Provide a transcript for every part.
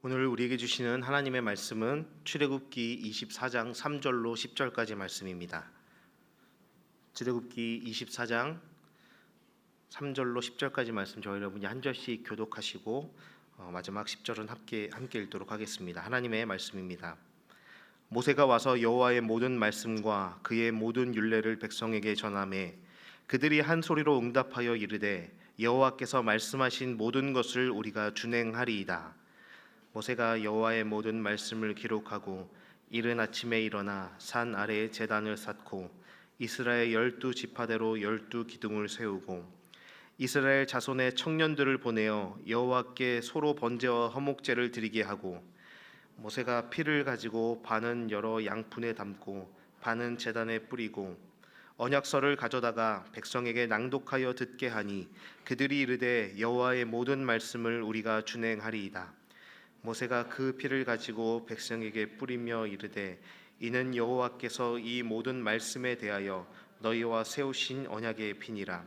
오늘 우리에게 주시는 하나님의 말씀은 출애굽기 24장 3절로 10절까지 말씀입니다. 출애굽기 24장 3절로 10절까지 말씀 저희 여러분이 한 절씩 교독하시고 마지막 10절은 함께 읽도록 하겠습니다. 하나님의 말씀입니다. 모세가 와서 여호와의 모든 말씀과 그의 모든 율례를 백성에게 전하매 그들이 한 소리로 응답하여 이르되 여호와께서 말씀하신 모든 것을 우리가 준행하리이다. 모세가 여호와의 모든 말씀을 기록하고 이른 아침에 일어나 산 아래에 제단을 쌓고 이스라엘 12지파대로 12기둥을 세우고 이스라엘 자손의 청년들을 보내어 여호와께 소로 번제와 화목제를 드리게 하고 모세가 피를 가지고 반은 여러 양푼에 담고 반은 제단에 뿌리고 언약서를 가져다가 백성에게 낭독하여 듣게 하니 그들이 이르되 여호와의 모든 말씀을 우리가 준행하리이다. 모세가 그 피를 가지고 백성에게 뿌리며 이르되 이는 여호와께서 이 모든 말씀에 대하여 너희와 세우신 언약의 피니라.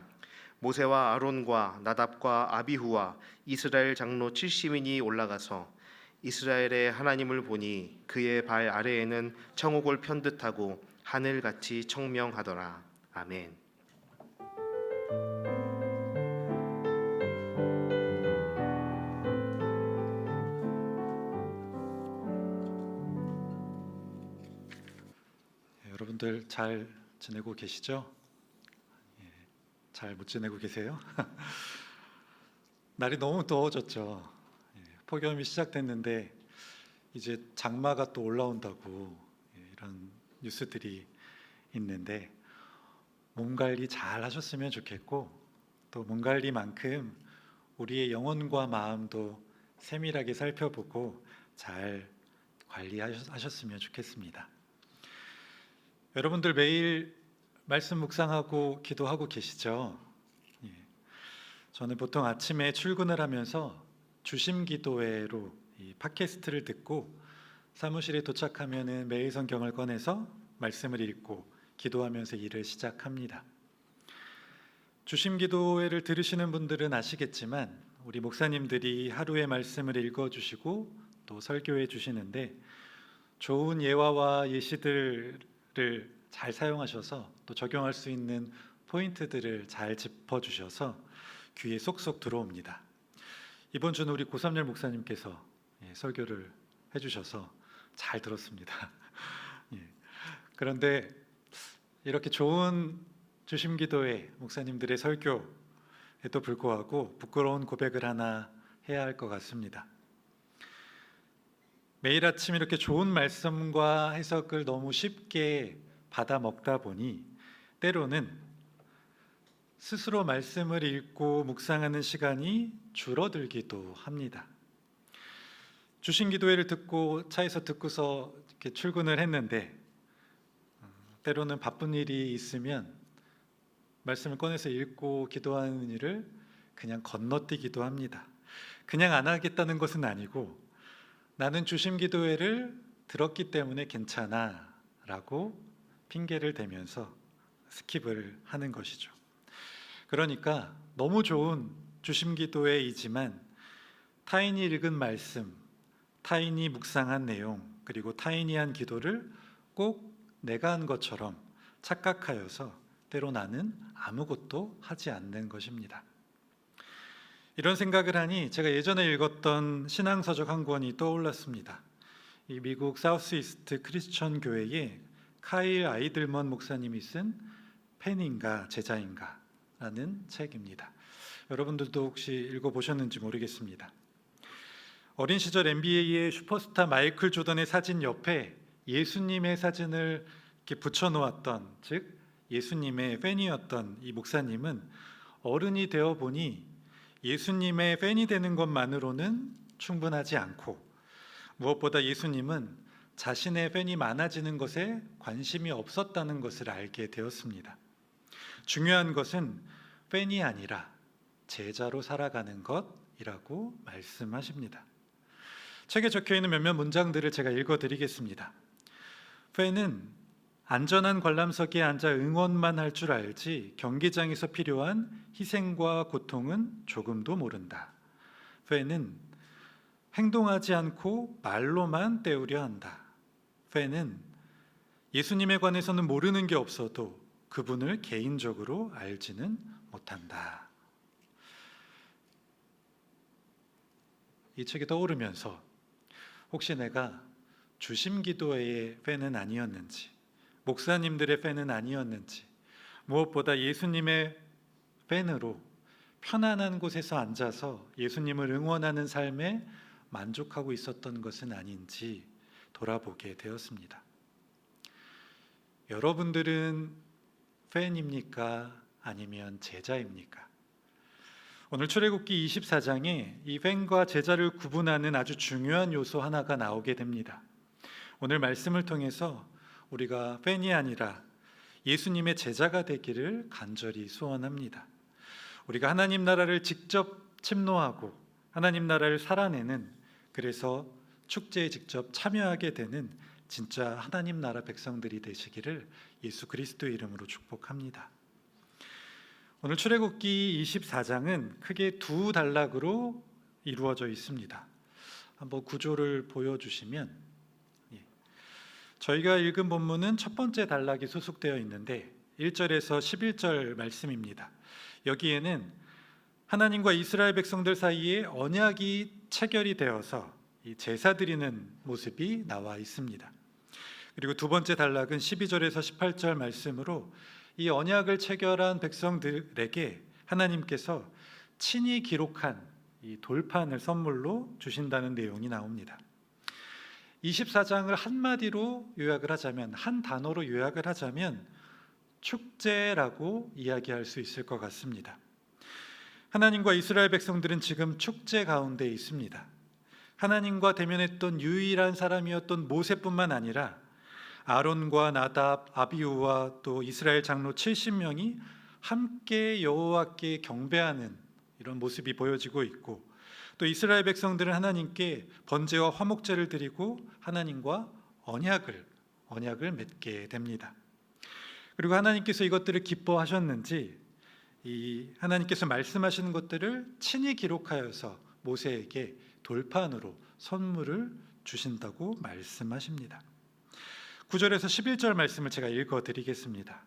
모세와 아론과 나답과 아비후와 이스라엘 장로 70인이 올라가서 이스라엘의 하나님을 보니 그의 발 아래에는 청옥을 편듯하고 하늘같이 청명하더라. 아멘. 여러분들 잘 지내고 계시죠? 잘 못 지내고 계세요? 날이 너무 더워졌죠. 폭염이 시작됐는데 이제 장마가 또 올라온다고 이런 뉴스들이 있는데 몸 관리 잘 하셨으면 좋겠고 또 몸 관리만큼 우리의 영혼과 마음도 세밀하게 살펴보고 잘 관리하셨으면 좋겠습니다. 여러분들 매일 말씀 묵상하고 기도하고 계시죠? 저는 보통 아침에 출근을 하면서 주심기도회로 이 팟캐스트를 듣고 사무실에 도착하면은 매일 성경을 꺼내서 말씀을 읽고 기도하면서 일을 시작합니다. 주심기도회를 들으시는 분들은 아시겠지만 우리 목사님들이 하루의 말씀을 읽어주시고 또 설교해 주시는데 좋은 예화와 예시들을 잘 사용하셔서 또 적용할 수 있는 포인트들을 잘 짚어주셔서 귀에 쏙쏙 들어옵니다. 이번 주는 우리 고삼열 목사님께서 설교를 해주셔서 잘 들었습니다. 그런데 이렇게 좋은 주심기도회 목사님들의 설교에도 불구하고 부끄러운 고백을 하나 해야 할 것 같습니다. 매일 아침 이렇게 좋은 말씀과 해석을 너무 쉽게 받아 먹다 보니 때로는 스스로 말씀을 읽고 묵상하는 시간이 줄어들기도 합니다. 주심기도회를 듣고 차에서 듣고서 이렇게 출근을 했는데 때로는 바쁜 일이 있으면 말씀을 꺼내서 읽고 기도하는 일을 그냥 건너뛰기도 합니다. 그냥 안 하겠다는 것은 아니고 나는 주심기도회를 들었기 때문에 괜찮아 라고 핑계를 대면서 스킵을 하는 것이죠. 그러니까 너무 좋은 주심기도회이지만 타인이 읽은 말씀, 타인이 묵상한 내용, 그리고 타인이 한 기도를 꼭 내가 한 것처럼 착각하여서 때로 나는 아무것도 하지 않는 것입니다. 이런 생각을 하니 제가 예전에 읽었던 신앙서적 한 권이 떠올랐습니다. 이 미국 사우스 이스트 크리스천 교회의 카일 아이들먼 목사님이 쓴 팬인가 제자인가 라는 책입니다. 여러분들도 혹시 읽어보셨는지 모르겠습니다. 어린 시절 NBA의 슈퍼스타 마이클 조던의 사진 옆에 예수님의 사진을 이렇게 붙여놓았던, 즉 예수님의 팬이었던 이 목사님은 어른이 되어 보니 예수님의 팬이 되는 것만으로는 충분하지 않고 무엇보다 예수님은 자신의 팬이 많아지는 것에 관심이 없었다는 것을 알게 되었습니다. 중요한 것은 팬이 아니라 제자로 살아가는 것이라고 말씀하십니다. 책에 적혀있는 몇몇 문장들을 제가 읽어드리겠습니다. 팬은 안전한 관람석에 앉아 응원만 할 줄 알지 경기장에서 필요한 희생과 고통은 조금도 모른다. 팬은 행동하지 않고 말로만 때우려 한다. 팬은 예수님에 관해서는 모르는 게 없어도 그분을 개인적으로 알지는 못한다. 이 책이 떠오르면서 혹시 내가 주심기도회의 팬은 아니었는지, 목사님들의 팬은 아니었는지, 무엇보다 예수님의 팬으로 편안한 곳에서 앉아서 예수님을 응원하는 삶에 만족하고 있었던 것은 아닌지 돌아보게 되었습니다. 여러분들은 팬입니까? 아니면 제자입니까? 오늘 출애굽기 24장에 이 팬과 제자를 구분하는 아주 중요한 요소 하나가 나오게 됩니다. 오늘 말씀을 통해서 우리가 팬이 아니라 예수님의 제자가 되기를 간절히 소원합니다. 우리가 하나님 나라를 직접 침노하고 하나님 나라를 살아내는, 그래서 축제에 직접 참여하게 되는 진짜 하나님 나라 백성들이 되시기를 예수 그리스도의 이름으로 축복합니다. 오늘 출애굽기 24장은 크게 두 단락으로 이루어져 있습니다. 한번 구조를 보여주시면, 저희가 읽은 본문은 첫 번째 단락이 소속되어 있는데 1절에서 11절 말씀입니다. 여기에는 하나님과 이스라엘 백성들 사이에 언약이 체결이 되어서 제사 드리는 모습이 나와 있습니다. 그리고 두 번째 단락은 12절에서 18절 말씀으로 이 언약을 체결한 백성들에게 하나님께서 친히 기록한 이 돌판을 선물로 주신다는 내용이 나옵니다. 24장을 한마디로 요약을 하자면, 한 단어로 요약을 하자면 축제라고 이야기할 수 있을 것 같습니다. 하나님과 이스라엘 백성들은 지금 축제 가운데 있습니다. 하나님과 대면했던 유일한 사람이었던 모세뿐만 아니라 아론과 나답, 아비후와 또 이스라엘 장로 70명이 함께 여호와께 경배하는 이런 모습이 보여지고 있고, 또 이스라엘 백성들은 하나님께 번제와 화목제를 드리고 하나님과 언약을 맺게 됩니다. 그리고 하나님께서 이것들을 기뻐하셨는지 이 하나님께서 말씀하시는 것들을 친히 기록하여서 모세에게 돌판으로 선물을 주신다고 말씀하십니다. 9절에서 11절 말씀을 제가 읽어드리겠습니다.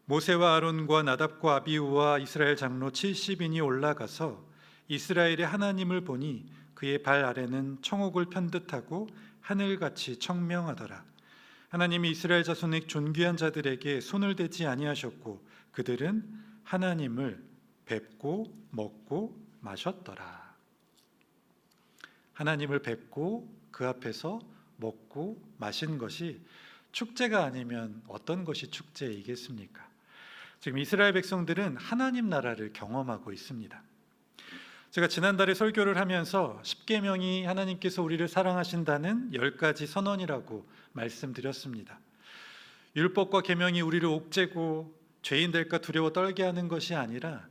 모세와 아론과 나답과 아비후와 이스라엘 장로 70인이 올라가서 이스라엘의 하나님을 보니 그의 발 아래는 청옥을 편듯하고 하늘같이 청명하더라. 하나님이 이스라엘 자손의 존귀한 자들에게 손을 대지 아니하셨고 그들은 하나님을 뵙고 먹고 마셨더라. 하나님을 뵙고 그 앞에서 먹고 마신 것이 축제가 아니면 어떤 것이 축제이겠습니까? 지금 이스라엘 백성들은 하나님 나라를 경험하고 있습니다. 제가 지난달에 설교를 하면서 십계명이 하나님께서 우리를 사랑하신다는 10가지 선언이라고 말씀드렸습니다. 율법과 계명이 우리를 옥죄고 죄인 될까 두려워 떨게 하는 것이 아니라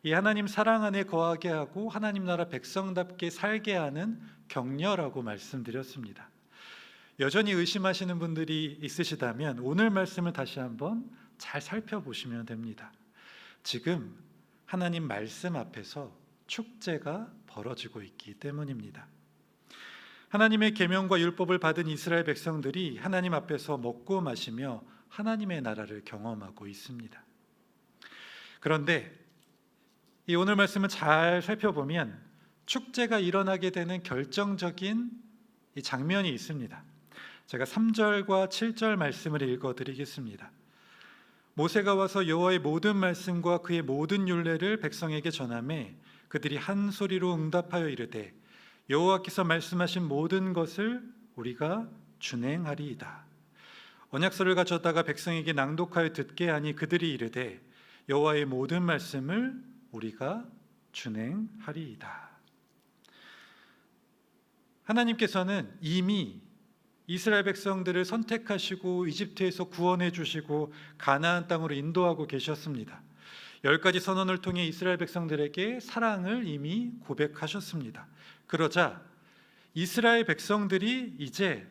이 하나님 사랑 안에 거하게 하고 하나님 나라 백성답게 살게 하는 격려라고 말씀드렸습니다. 여전히 의심하시는 분들이 있으시다면 오늘 말씀을 다시 한번 잘 살펴보시면 됩니다. 지금 하나님 말씀 앞에서 축제가 벌어지고 있기 때문입니다. 하나님의 계명과 율법을 받은 이스라엘 백성들이 하나님 앞에서 먹고 마시며 하나님의 나라를 경험하고 있습니다. 그런데 이 오늘 말씀을 잘 살펴보면 축제가 일어나게 되는 결정적인 이 장면이 있습니다. 제가 3절과 7절 말씀을 읽어드리겠습니다. 모세가 와서 여호와의 모든 말씀과 그의 모든 율례를 백성에게 전하매 그들이 한 소리로 응답하여 이르되 여호와께서 말씀하신 모든 것을 우리가 준행하리이다. 언약서를 가져다가 백성에게 낭독하여 듣게 하니 그들이 이르되 여호와의 모든 말씀을 우리가 준행하리이다. 하나님께서는 이미 이스라엘 백성들을 선택하시고 이집트에서 구원해 주시고 가나안 땅으로 인도하고 계셨습니다. 10가지 선언을 통해 이스라엘 백성들에게 사랑을 이미 고백하셨습니다. 그러자 이스라엘 백성들이 이제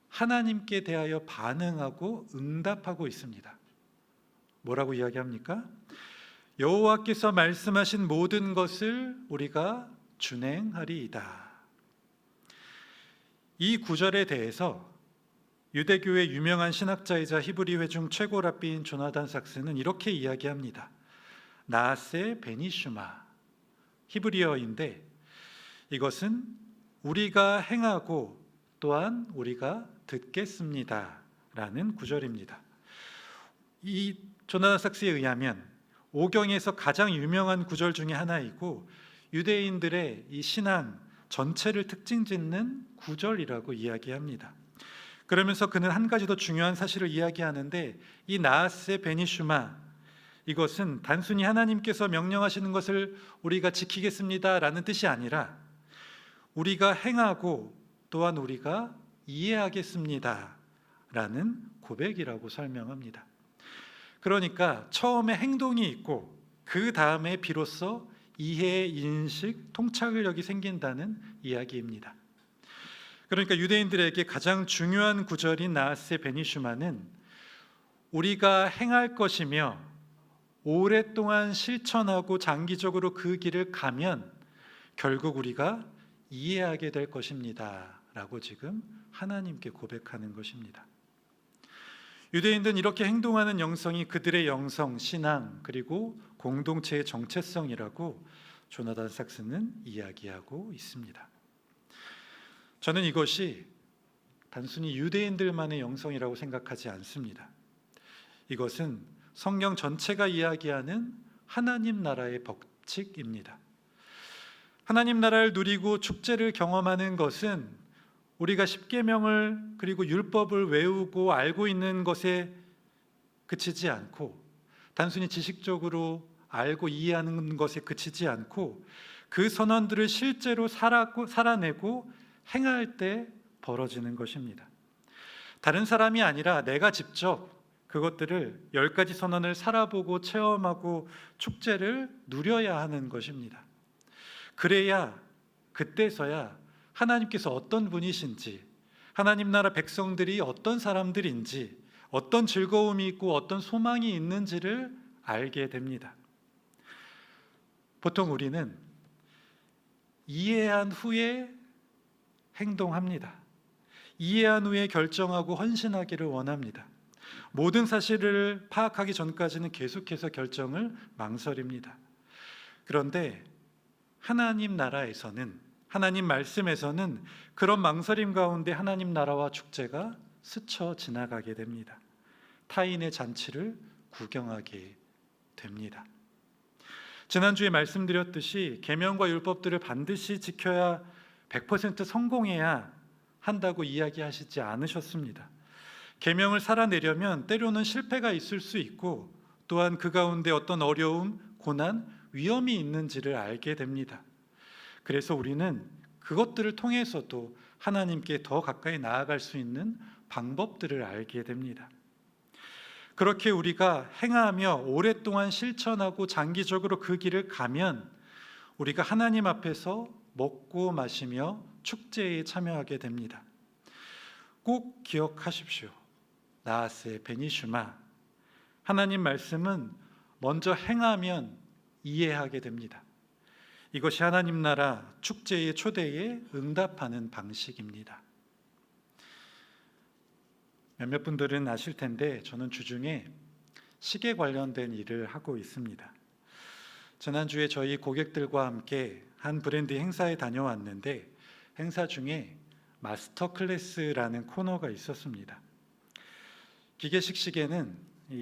하나님께 대하여 반응하고 응답하고 있습니다. 뭐라고 이야기합니까? 여호와께서 말씀하신 모든 것을 우리가 준행하리이다. 이 구절에 대해서 유대교의 유명한 신학자이자 히브리 회중 최고 랍비인 조나단 삭스는 이렇게 이야기합니다. 나세 베니슈마, 히브리어인데 이것은 우리가 행하고 또한 우리가 듣겠습니다 라는 구절입니다. 이 조나단 삭스에 의하면 오경에서 가장 유명한 구절 중에 하나이고 유대인들의 이 신앙 전체를 특징짓는 구절이라고 이야기합니다. 그러면서 그는 한 가지 더 중요한 사실을 이야기하는데 이 나아세 베니슈마, 이것은 단순히 하나님께서 명령하시는 것을 우리가 지키겠습니다라는 뜻이 아니라 우리가 행하고 또한 우리가 이해하겠습니다라는 고백이라고 설명합니다. 그러니까 처음에 행동이 있고 그 다음에 비로소 이해, 인식, 통찰력이 생긴다는 이야기입니다. 그러니까 유대인들에게 가장 중요한 구절인 나아세 베니슈마는 우리가 행할 것이며 오랫동안 실천하고 장기적으로 그 길을 가면 결국 우리가 이해하게 될 것입니다 라고 지금 하나님께 고백하는 것입니다. 유대인들은 이렇게 행동하는 영성이 그들의 영성, 신앙 그리고 공동체의 정체성이라고 조나단 삭스는 이야기하고 있습니다. 저는 이것이 단순히 유대인들만의 영성이라고 생각하지 않습니다. 이것은 성경 전체가 이야기하는 하나님 나라의 법칙입니다. 하나님 나라를 누리고 축제를 경험하는 것은 우리가 십계명을 그리고 율법을 외우고 알고 있는 것에 그치지 않고 단순히 지식적으로 알고 이해하는 것에 그치지 않고 그 선언들을 실제로 살아내고 행할 때 벌어지는 것입니다. 다른 사람이 아니라 내가 직접 그것들을 10가지 선언을 살아보고 체험하고 축제를 누려야 하는 것입니다. 그래야 그때서야 하나님께서 어떤 분이신지, 하나님 나라 백성들이 어떤 사람들인지, 어떤 즐거움이 있고 어떤 소망이 있는지를 알게 됩니다. 보통 우리는 이해한 후에 행동합니다. 이해한 후에 결정하고 헌신하기를 원합니다. 모든 사실을 파악하기 전까지는 계속해서 결정을 망설입니다. 그런데 하나님 나라에서는, 하나님 말씀에서는 그런 망설임 가운데 하나님 나라와 축제가 스쳐 지나가게 됩니다. 타인의 잔치를 구경하게 됩니다. 지난주에 말씀드렸듯이 계명과 율법들을 반드시 지켜야 100% 성공해야 한다고 이야기하시지 않으셨습니다. 계명을 살아내려면 때로는 실패가 있을 수 있고 또한 그 가운데 어떤 어려움, 고난, 위험이 있는지를 알게 됩니다. 그래서 우리는 그것들을 통해서도 하나님께 더 가까이 나아갈 수 있는 방법들을 알게 됩니다. 그렇게 우리가 행하며 오랫동안 실천하고 장기적으로 그 길을 가면 우리가 하나님 앞에서 먹고 마시며 축제에 참여하게 됩니다. 꼭 기억하십시오. 나아세 베니슈마, 하나님 말씀은 먼저 행하면 이해하게 됩니다. 이것이 하나님 나라 축제의 초대에 응답하는 방식입니다. 몇몇 분들은 아실 텐데 저는 주중에 시계 관련된 일을 하고 있습니다. 지난주에 저희 고객들과 함께 한 브랜드 행사에 다녀왔는데 행사 중에 마스터 클래스라는 코너가 있었습니다. 기계식 시계는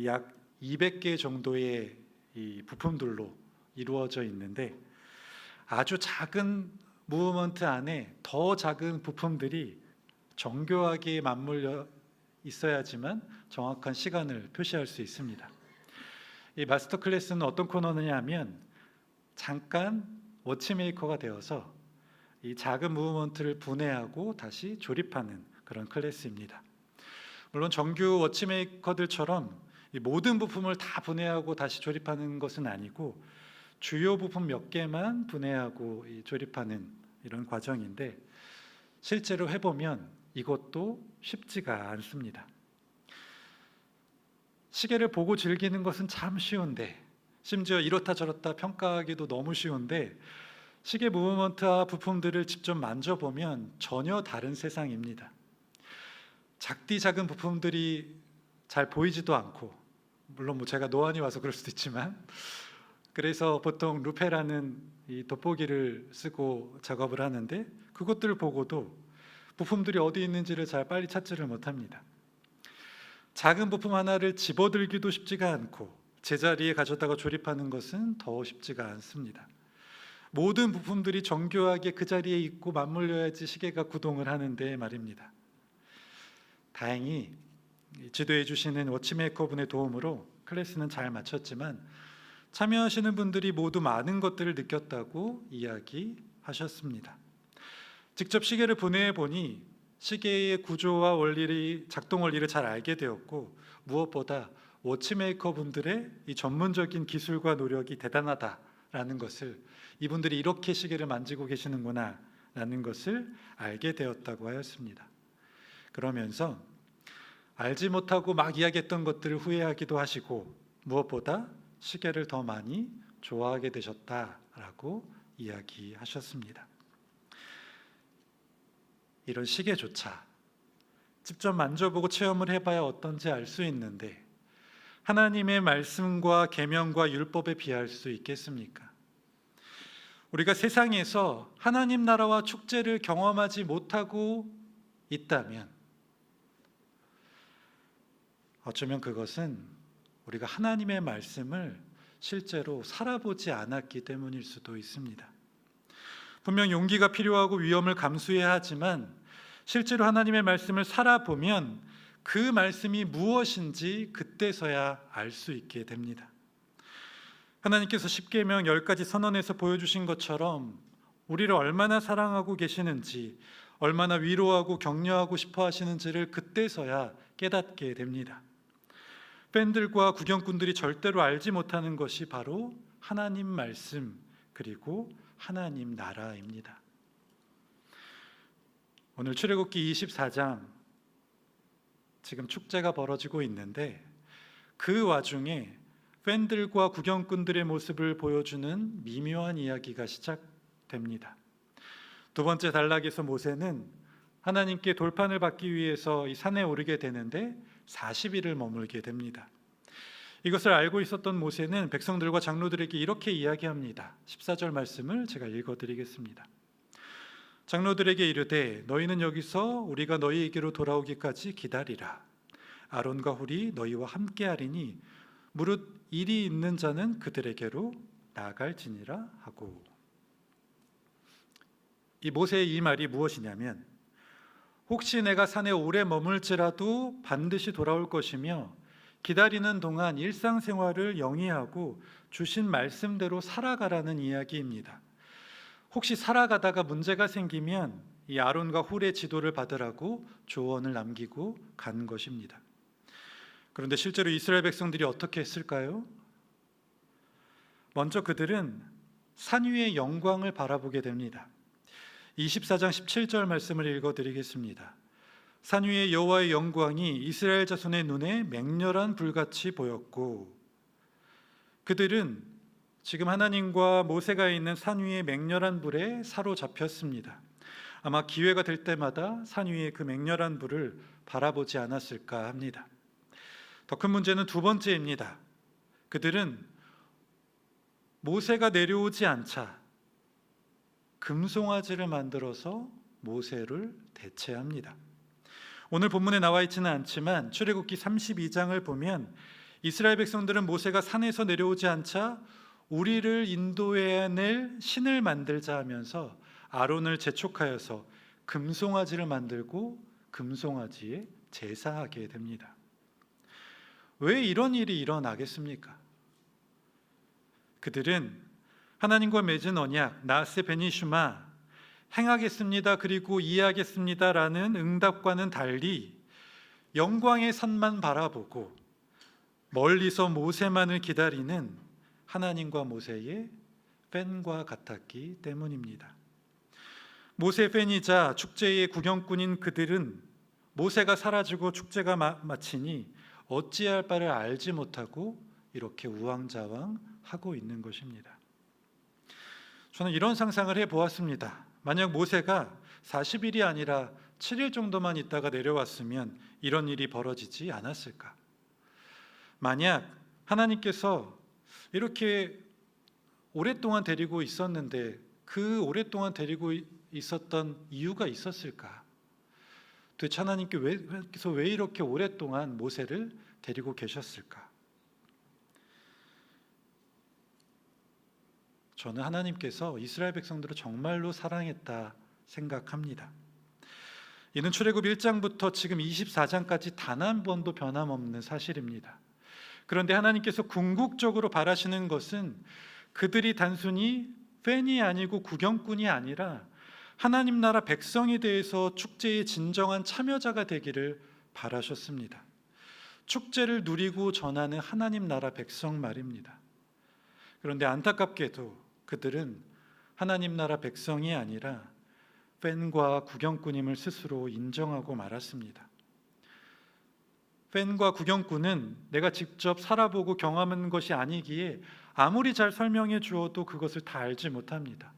약 200개 정도의 이 부품들로 이루어져 있는데 아주 작은 무브먼트 안에 더 작은 부품들이 정교하게 맞물려 있어야지만 정확한 시간을 표시할 수 있습니다. 이 마스터 클래스는 어떤 코너냐면 잠깐 워치메이커가 되어서 이 작은 무브먼트를 분해하고 다시 조립하는 그런 클래스입니다. 물론 정규 워치메이커들처럼 이 모든 부품을 다 분해하고 다시 조립하는 것은 아니고 주요 부품 몇 개만 분해하고 조립하는 이런 과정인데 실제로 해보면 이것도 쉽지가 않습니다. 시계를 보고 즐기는 것은 참 쉬운데 심지어 이렇다 저렇다 평가하기도 너무 쉬운데 시계 무브먼트와 부품들을 직접 만져보면 전혀 다른 세상입니다. 작디 작은 부품들이 잘 보이지도 않고, 물론 뭐 제가 노안이 와서 그럴 수도 있지만, 그래서 보통 루페라는 이 돋보기를 쓰고 작업을 하는데, 그것들을 보고도 부품들이 어디 있는지를 잘 빨리 찾지를 못합니다. 작은 부품 하나를 집어들기도 쉽지가 않고 제자리에 가져다가 조립하는 것은 더 쉽지가 않습니다. 모든 부품들이 정교하게 그 자리에 있고 맞물려야지 시계가 구동을 하는데 말입니다. 다행히 지도해 주시는 워치메이커 분의 도움으로 클래스는 잘 마쳤지만 참여하시는 분들이 모두 많은 것들을 느꼈다고 이야기하셨습니다. 직접 시계를 분해해 보니 시계의 구조와 원리를, 작동 원리를 잘 알게 되었고, 무엇보다 워치메이커 분들의 이 전문적인 기술과 노력이 대단하다라는 것을, 이분들이 이렇게 시계를 만지고 계시는구나 라는 것을 알게 되었다고 하였습니다. 그러면서 알지 못하고 막 이야기했던 것들을 후회하기도 하시고, 무엇보다 시계를 더 많이 좋아하게 되셨다라고 이야기하셨습니다. 이런 시계조차 직접 만져보고 체험을 해봐야 어떤지 알 수 있는데 하나님의 말씀과 계명과 율법에 비할 수 있겠습니까? 우리가 세상에서 하나님 나라와 축제를 경험하지 못하고 있다면 어쩌면 그것은 우리가 하나님의 말씀을 실제로 살아보지 않았기 때문일 수도 있습니다. 분명 용기가 필요하고 위험을 감수해야 하지만 실제로 하나님의 말씀을 살아보면 그 말씀이 무엇인지 그때서야 알 수 있게 됩니다. 하나님께서 십계명 10가지 선언에서 보여주신 것처럼 우리를 얼마나 사랑하고 계시는지, 얼마나 위로하고 격려하고 싶어 하시는지를 그때서야 깨닫게 됩니다. 팬들과 구경꾼들이 절대로 알지 못하는 것이 바로 하나님 말씀, 그리고 하나님 나라입니다. 오늘 출애굽기 24장, 지금 축제가 벌어지고 있는데 그 와중에 팬들과 구경꾼들의 모습을 보여주는 미묘한 이야기가 시작됩니다. 두 번째 단락에서 모세는 하나님께 돌판을 받기 위해서 이 산에 오르게 되는데 40일을 머물게 됩니다. 이것을 알고 있었던 모세는 백성들과 장로들에게 이렇게 이야기합니다. 14절 말씀을 제가 읽어드리겠습니다. 장로들에게 이르되 너희는 여기서 우리가 너희에게로 돌아오기까지 기다리라. 아론과 훌이 너희와 함께하리니 무릇 일이 있는 자는 그들에게로 나아갈지니라 하고. 이 모세의 이 말이 무엇이냐면, 혹시 내가 산에 오래 머물지라도 반드시 돌아올 것이며 기다리는 동안 일상생활을 영위하고 주신 말씀대로 살아가라는 이야기입니다. 혹시 살아가다가 문제가 생기면 이 아론과 훌의 지도를 받으라고 조언을 남기고 간 것입니다. 그런데 실제로 이스라엘 백성들이 어떻게 했을까요? 먼저 그들은 산 위의 영광을 바라보게 됩니다. 24장 17절 말씀을 읽어드리겠습니다. 산 위의 여호와의 영광이 이스라엘 자손의 눈에 맹렬한 불같이 보였고, 그들은 지금 하나님과 모세가 있는 산 위의 맹렬한 불에 사로잡혔습니다. 아마 기회가 될 때마다 산 위의 그 맹렬한 불을 바라보지 않았을까 합니다. 더 큰 문제는 두 번째입니다. 그들은 모세가 내려오지 않자 금송아지를 만들어서 모세를 대체합니다. 오늘 본문에 나와 있지는 않지만 출애굽기 32장을 보면 이스라엘 백성들은 모세가 산에서 내려오지 않자 우리를 인도해낼 신을 만들자 하면서 아론을 재촉하여서 금송아지를 만들고 금송아지에 제사하게 됩니다. 왜 이런 일이 일어나겠습니까? 그들은 하나님과 맺은 언약 나세 베니슈마, 행하겠습니다 그리고 이해하겠습니다라는 응답과는 달리 영광의 산만 바라보고 멀리서 모세만을 기다리는 하나님과 모세의 팬과 같았기 때문입니다. 모세 팬이자 축제의 구경꾼인 그들은 모세가 사라지고 축제가 마치니 어찌할 바를 알지 못하고 이렇게 우왕좌왕하고 있는 것입니다. 저는 이런 상상을 해보았습니다. 만약 모세가 40일이 아니라 7일 정도만 있다가 내려왔으면 이런 일이 벌어지지 않았을까? 만약 하나님께서 이렇게 오랫동안 데리고 있었는데 그 오랫동안 데리고 있었던 이유가 있었을까? 도대체 하나님께서 왜 이렇게 오랫동안 모세를 데리고 계셨을까? 저는 하나님께서 이스라엘 백성들을 정말로 사랑했다 생각합니다. 이는 출애굽 1장부터 지금 24장까지 단 한 번도 변함없는 사실입니다. 그런데 하나님께서 궁극적으로 바라시는 것은 그들이 단순히 팬이 아니고 구경꾼이 아니라 하나님 나라 백성이 대해서 축제의 진정한 참여자가 되기를 바라셨습니다. 축제를 누리고 전하는 하나님 나라 백성 말입니다. 그런데 안타깝게도 그들은 하나님 나라 백성이 아니라 팬과 구경꾼임을 스스로 인정하고 말았습니다. 팬과 구경꾼은 내가 직접 살아보고 경험한 것이 아니기에 아무리 잘 설명해 주어도 그것을 다 알지 못합니다.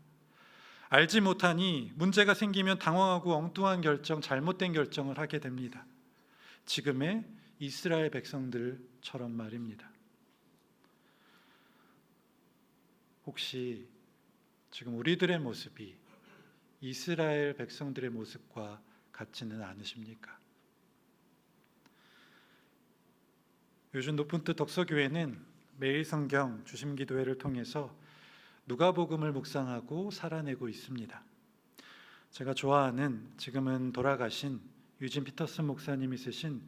알지 못하니 문제가 생기면 당황하고 엉뚱한 결정, 잘못된 결정을 하게 됩니다. 지금의 이스라엘 백성들처럼 말입니다. 혹시 지금 우리들의 모습이 이스라엘 백성들의 모습과 같지는 않으십니까? 요즘 높은 뜻 덕서교회는 매일 성경 주심 기도회를 통해서 누가복음을 묵상하고 살아내고 있습니다. 제가 좋아하는 지금은 돌아가신 유진 피터슨 목사님이 쓰신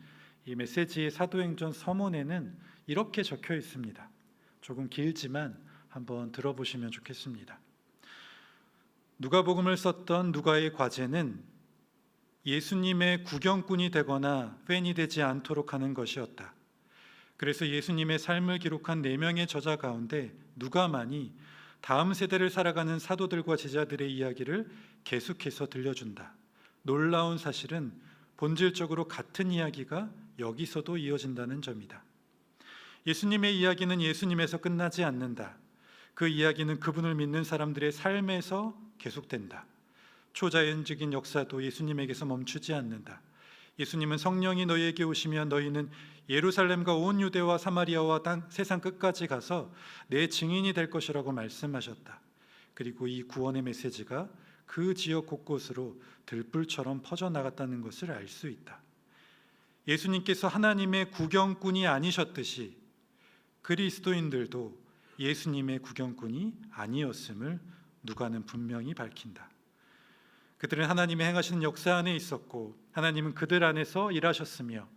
이 메시지의 사도행전 서문에는 이렇게 적혀 있습니다. 조금 길지만 한번 들어보시면 좋겠습니다. 누가복음을 썼던 누가의 과제는 예수님의 구경꾼이 되거나 팬이 되지 않도록 하는 것이었다. 그래서 예수님의 삶을 기록한 4명의 저자 가운데 누가만이 다음 세대를 살아가는 사도들과 제자들의 이야기를 계속해서 들려준다. 놀라운 사실은 본질적으로 같은 이야기가 여기서도 이어진다는 점이다. 예수님의 이야기는 예수님에서 끝나지 않는다. 그 이야기는 그분을 믿는 사람들의 삶에서 계속된다. 초자연적인 역사도 예수님에게서 멈추지 않는다. 예수님은 성령이 너희에게 오시면 너희는 예루살렘과 온 유대와 사마리아와 세상 끝까지 가서 내 증인이 될 것이라고 말씀하셨다. 그리고 이 구원의 메시지가 그 지역 곳곳으로 들불처럼 퍼져나갔다는 것을 알 수 있다. 예수님께서 하나님의 구경꾼이 아니셨듯이 그리스도인들도 예수님의 구경꾼이 아니었음을 누가는 분명히 밝힌다. 그들은 하나님의 행하시는 역사 안에 있었고 하나님은 그들 안에서 일하셨으며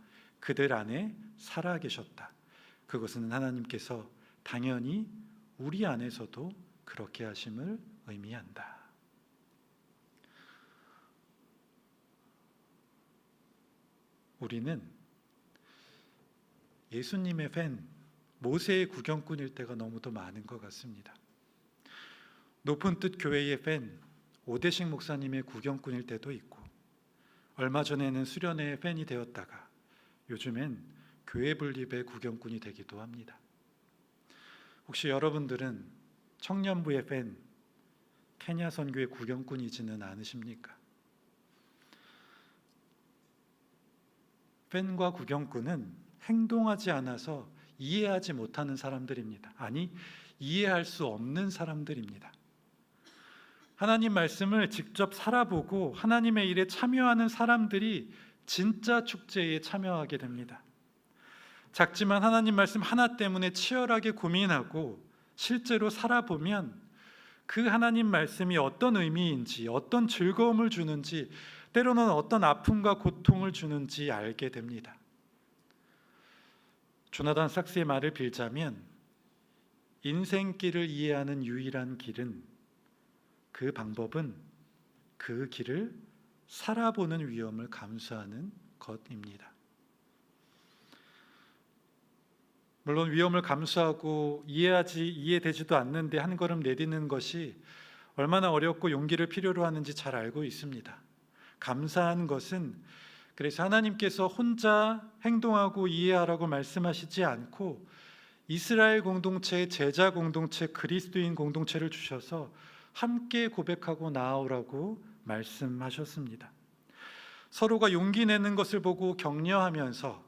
그들 안에 살아 계셨다. 그것은 하나님께서 당연히 우리 안에서도 그렇게 하심을 의미한다. 우리는 예수님의 팬, 모세의 구경꾼일 때가 너무도 많은 것 같습니다. 높은 뜻 교회의 팬, 오대식 목사님의 구경꾼일 때도 있고 얼마 전에는 수련회의 팬이 되었다가 요즘엔 교회 분립의 구경꾼이 되기도 합니다. 혹시 여러분들은 청년부의 팬, 케냐 선교의 구경꾼이지는 않으십니까? 팬과 구경꾼은 행동하지 않아서 이해하지 못하는 사람들입니다. 아니, 이해할 수 없는 사람들입니다. 하나님 말씀을 직접 살아보고 하나님의 일에 참여하는 사람들이 진짜 축제에 참여하게 됩니다. 작지만 하나님 말씀 하나 때문에 치열하게 고민하고 실제로 살아보면 그 하나님 말씀이 어떤 의미인지, 어떤 즐거움을 주는지, 때로는 어떤 아픔과 고통을 주는지 알게 됩니다. 조나단 삭스의 말을 빌자면 인생길을 이해하는 유일한 길은 그 방법은 그 길을 살아보는 위험을 감수하는 것입니다. 물론 위험을 감수하고 이해되지도 않는데 한 걸음 내딛는 것이 얼마나 어렵고 용기를 필요로 하는지 잘 알고 있습니다. 감사한 것은 그래서 하나님께서 혼자 행동하고 이해하라고 말씀하시지 않고 이스라엘 공동체, 제자 공동체, 그리스도인 공동체를 주셔서 함께 고백하고 나아오라고 말씀하셨습니다. 서로가 용기 내는 것을 보고 격려하면서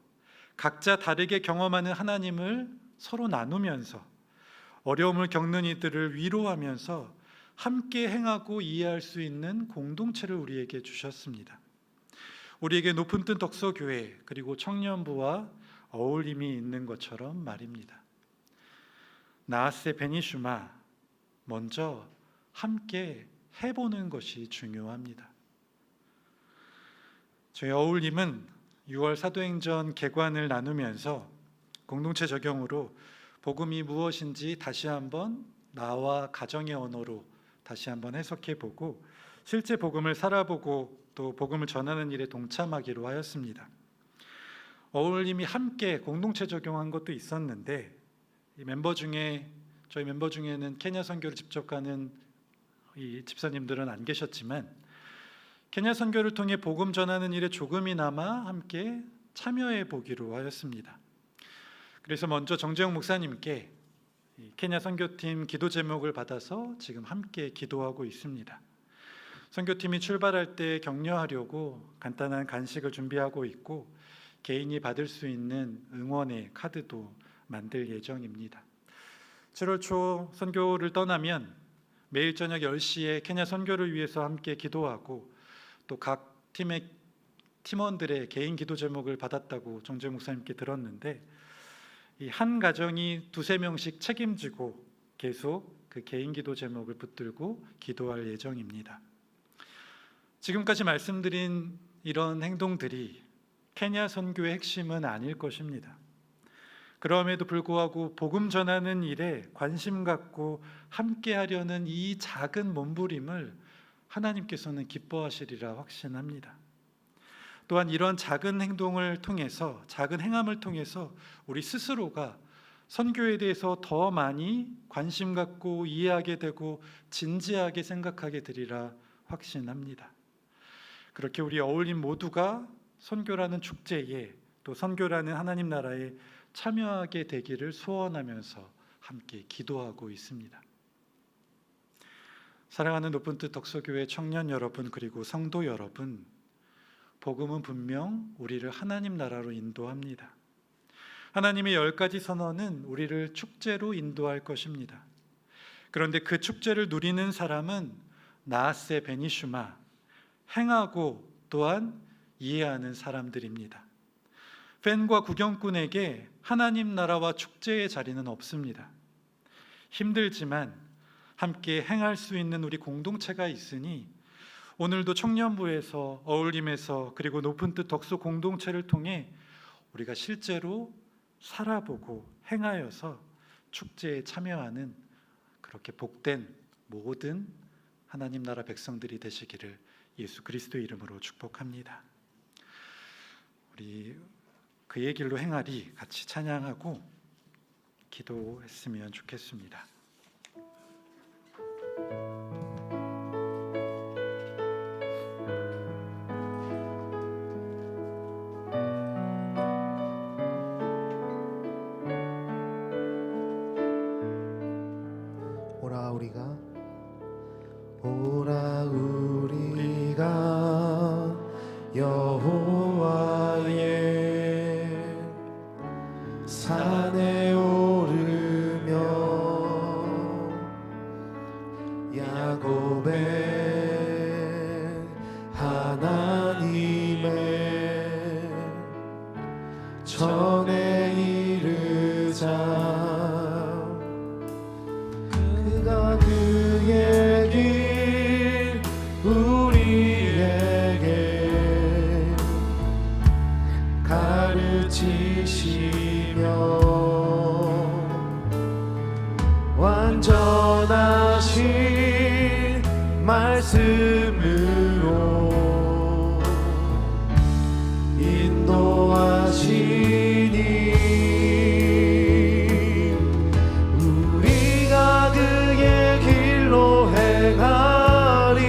각자 다르게 경험하는 하나님을 서로 나누면서 어려움을 겪는 이들을 위로하면서 함께 행하고 이해할 수 있는 공동체를 우리에게 주셨습니다. 우리에게 높은 뜻 덕서교회 그리고 청년부와 어울림이 있는 것처럼 말입니다. 나아세 베니슈마, 먼저 함께 해보는 것이 중요합니다. 저희 어울림은 6월 사도행전 개관을 나누면서 공동체 적용으로 복음이 무엇인지 다시 한번 나와 가정의 언어로 다시 한번 해석해보고 실제 복음을 살아보고 또 복음을 전하는 일에 동참하기로 하였습니다. 어울림이 함께 공동체 적용한 것도 있었는데 저희 멤버 중에는 케냐 선교를 직접 가는 이 집사님들은 안 계셨지만 케냐 선교를 통해 복음 전하는 일에 조금이나마 함께 참여해 보기로 하였습니다. 그래서 먼저 정재영 목사님께 케냐 선교팀 기도 제목을 받아서 지금 함께 기도하고 있습니다. 선교팀이 출발할 때 격려하려고 간단한 간식을 준비하고 있고 개인이 받을 수 있는 응원의 카드도 만들 예정입니다. 7월 초 선교를 떠나면 매일 저녁 10시에 케냐 선교를 위해서 함께 기도하고 또 각 팀의 팀원들의 개인 기도 제목을 받았다고 정재 목사님께 들었는데 이 한 가정이 2-3명씩 책임지고 계속 그 개인 기도 제목을 붙들고 기도할 예정입니다. 지금까지 말씀드린 이런 행동들이 케냐 선교의 핵심은 아닐 것입니다. 그럼에도 불구하고 복음 전하는 일에 관심 갖고 함께 하려는 이 작은 몸부림을 하나님께서는 기뻐하시리라 확신합니다. 또한 이런 작은 행동을 통해서, 작은 행함을 통해서 우리 스스로가 선교에 대해서 더 많이 관심 갖고 이해하게 되고 진지하게 생각하게 되리라 확신합니다. 그렇게 우리 어울림 모두가 선교라는 축제에 또 선교라는 하나님 나라에 참여하게 되기를 소원하면서 함께 기도하고 있습니다. 사랑하는 높은 뜻 덕서교회 청년 여러분 그리고 성도 여러분, 복음은 분명 우리를 하나님 나라로 인도합니다. 하나님의 10가지 선언은 우리를 축제로 인도할 것입니다. 그런데 그 축제를 누리는 사람은 나아세 베니슈마, 행하고 또한 이해하는 사람들입니다. 팬과 구경꾼에게 하나님 나라와 축제의 자리는 없습니다. 힘들지만 함께 행할 수 있는 우리 공동체가 있으니 오늘도 청년부에서 어울림에서 그리고 높은 뜻 덕소 공동체를 통해 우리가 실제로 살아보고 행하여서 축제에 참여하는 그렇게 복된 모든 하나님 나라 백성들이 되시기를 예수 그리스도의 이름으로 축복합니다. 우리 그의 길로 행하리 같이 찬양하고 기도했으면 좋겠습니다. 오라 우리가 여호와의 산에 오르며 야곱의 하나님의 전에 이르자 그가 그의 길 우리에게 가르치시며 완전하신 말씀으로 인도하시니 우리가 그의 길로 행하리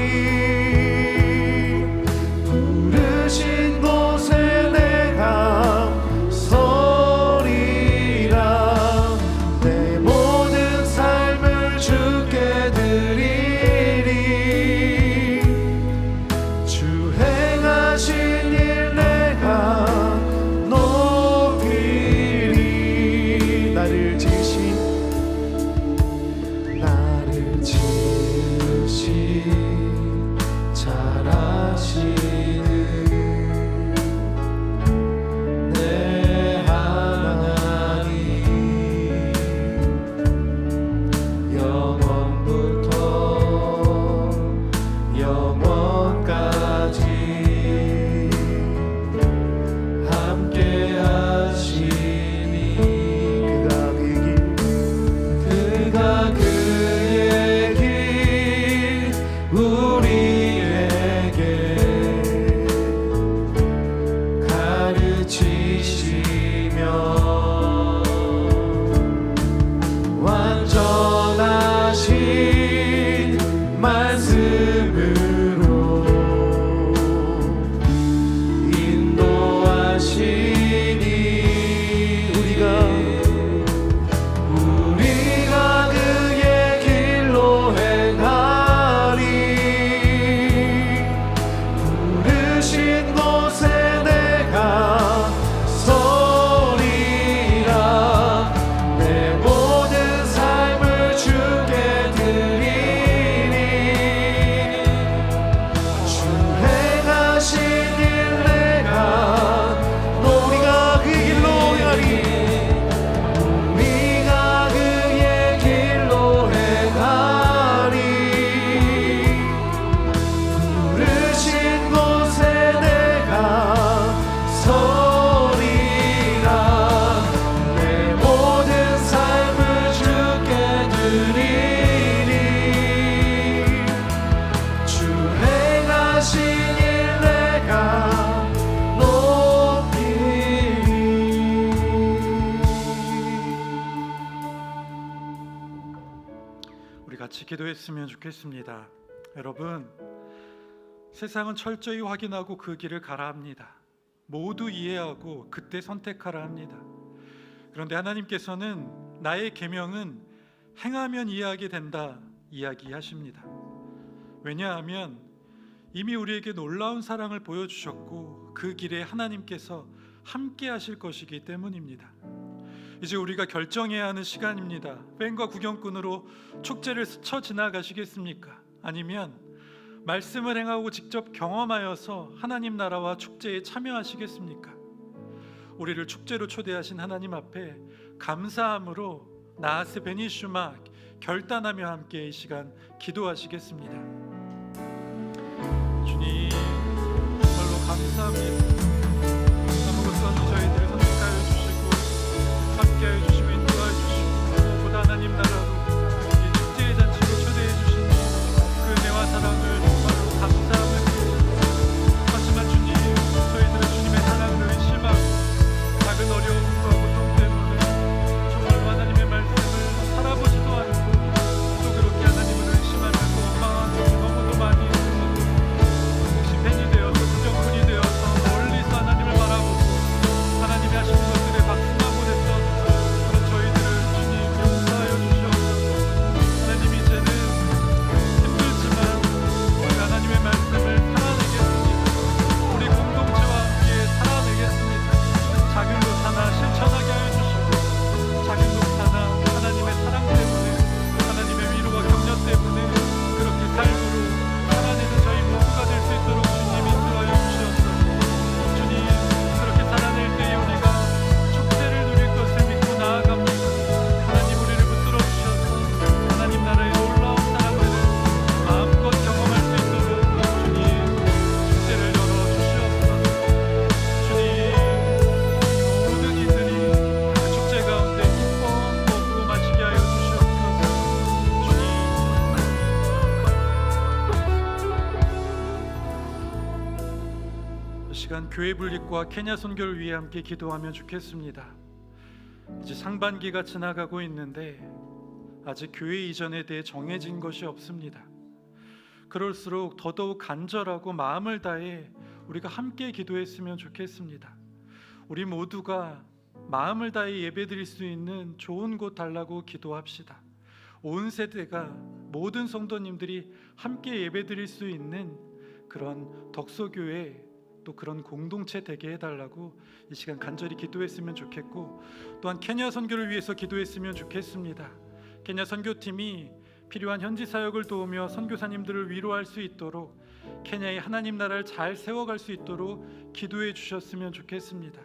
부르신 곳에 내가 서리라 내 모든 삶을 주께 드리리 같이 기도했으면 좋겠습니다. 여러분, 세상은 철저히 확인하고 그 길을 가라 합니다. 모두 이해하고 그때 선택하라 합니다. 그런데 하나님께서는 나의 계명은 행하면 이해하게 된다 이야기하십니다. 왜냐하면 이미 우리에게 놀라운 사랑을 보여주셨고 그 길에 하나님께서 함께 하실 것이기 때문입니다. 이제 우리가 결정해야 하는 시간입니다. 팬과 구경꾼으로 축제를 스쳐 지나가시겠습니까? 아니면 말씀을 행하고 직접 경험하여서 하나님 나라와 축제에 참여하시겠습니까? 우리를 축제로 초대하신 하나님 앞에 감사함으로 나아스 베니슈마 결단하며 함께 이 시간 기도하시겠습니다. 주님, 정말로 감사합니다. 아무것도 없는 저희들을 선택하여 주시고 함께하여 주시고 인도하여 주시고 무엇보다 하나님 나라로 이 축제의 잔치로 초대해 주시니 그 은혜와 사랑을 정말로 감사함을 드립니다. 하지만 주님, 저희들은 주님의 사랑을 의심하고 작은 어려움과 고통 때문에 정말로 하나님의 말씀을 살아보지도 않고 또 그렇게 하나님을 의심하면서 원망하는 것이 너무도 많이 있어서 혹시 팬이 되어서 구경꾼이 되어서 멀리서 하나님을 바라보고 하나님이 하시는 것들에 박수만 보냈던 그런 저희들을 주님 용서하여 주시옵소서. 하나님, 이제는 힘들지만 우리가 하나님의 말씀을 살아내겠습니다. 우리 공동체와 함께 살아내겠습니다. 작은 것 하나 실천하게 하여 주시고 작은 것 하나 하나님의 사랑 때문에 하나님의 위로와 격려 때문에 그렇게 삶으로 살아내는 저희 모두가 될 수 있도록 주님 인도하여 주시옵소서. 주님, 그렇게 살아낼 때에 우리가 축제를 누릴 것을 믿고 나아갑니다. 하나님, 우리를 붙들어 주셔서 하나님 나라의 놀라운 사랑을 마음껏 경험할 수 있도록 주님 축제를 열어 주시옵소서. 주님, 모든 이들이 그 축제 가운데 기뻐 먹고 마시게 하여 주시옵소서. 주님, 이 시간 교회 분립과 케냐 선교를 위해 함께 기도하면 좋겠습니다. 이제 상반기가 지나가고 있는데 아직 교회 이전에 대해 정해진 것이 없습니다. 그럴수록 더더욱 간절하고 마음을 다해 우리가 함께 기도했으면 좋겠습니다. 우리 모두가 마음을 다해 예배드릴 수 있는 좋은 곳 달라고 기도합시다. 온 세대가 모든 성도님들이 함께 예배드릴 수 있는 그런 덕소교회 또 그런 공동체 되게 해달라고 이 시간 간절히 기도했으면 좋겠고, 또한 케냐 선교를 위해서 기도했으면 좋겠습니다. 케냐 선교팀이 필요한 현지 사역을 도우며 선교사님들을 위로할 수 있도록 케냐의 하나님 나라를 잘 세워갈 수 있도록 기도해 주셨으면 좋겠습니다.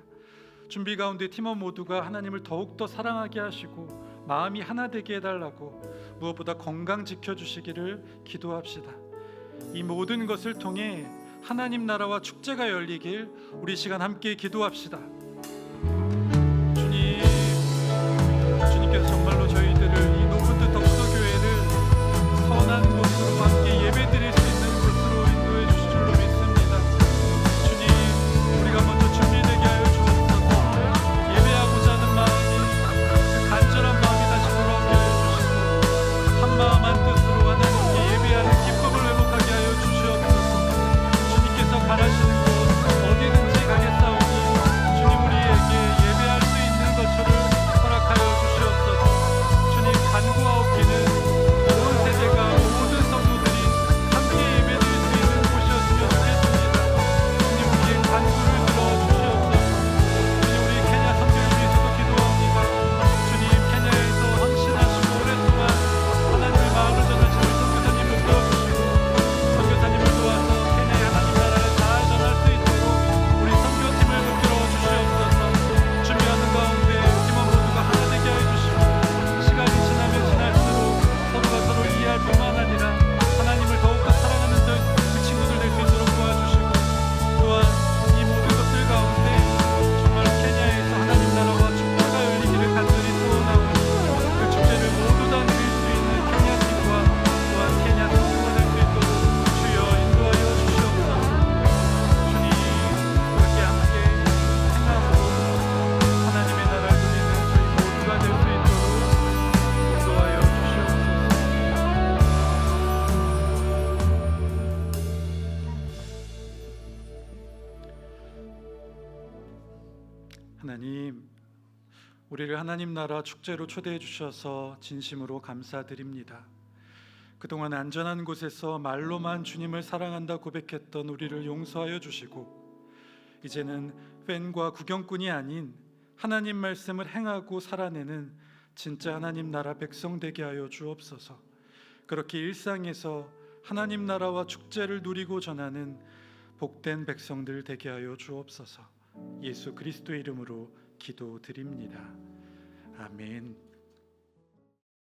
준비 가운데 팀원 모두가 하나님을 더욱더 사랑하게 하시고 마음이 하나 되게 해달라고, 무엇보다 건강 지켜주시기를 기도합시다. 이 모든 것을 통해 하나님 나라와 축제가 열리길 우리 시간 함께 기도합시다. 주님, 주님께서 정말로 저희들을 이 높은 뜻 덕소교회를 선한 곳으로 함께 예배드릴 수 있는 곳으로 인도해 주실 줄로 믿습니다. 주님, 우리가 먼저 준비되게 하여 주옵소서. 예배하고자 하는 마음이, 그 간절한 마음이 다시 돌아오게 하여 주시고 한 마음 한 뜻으로 하나님께 예배하는 기쁨을 회복하게 하여 주시옵소서. 주님께서 가라시는 곳 어디든지 가겠사오니 주님, 우리에게 예배할 수 있는 것처럼 허락하여 주시옵소서. 하나님, 우리를 하나님 나라 축제로 초대해 주셔서 진심으로 감사드립니다. 그동안 안전한 곳에서 말로만 주님을 사랑한다 고백했던 우리를 용서하여 주시고, 이제는 팬과 구경꾼이 아닌 하나님 말씀을 행하고 살아내는 진짜 하나님 나라 백성 되게 하여 주옵소서. 그렇게 일상에서 하나님 나라와 축제를 누리고 전하는 복된 백성들 되게 하여 주옵소서. 예수 그리스도의 이름으로 기도드립니다. 아멘.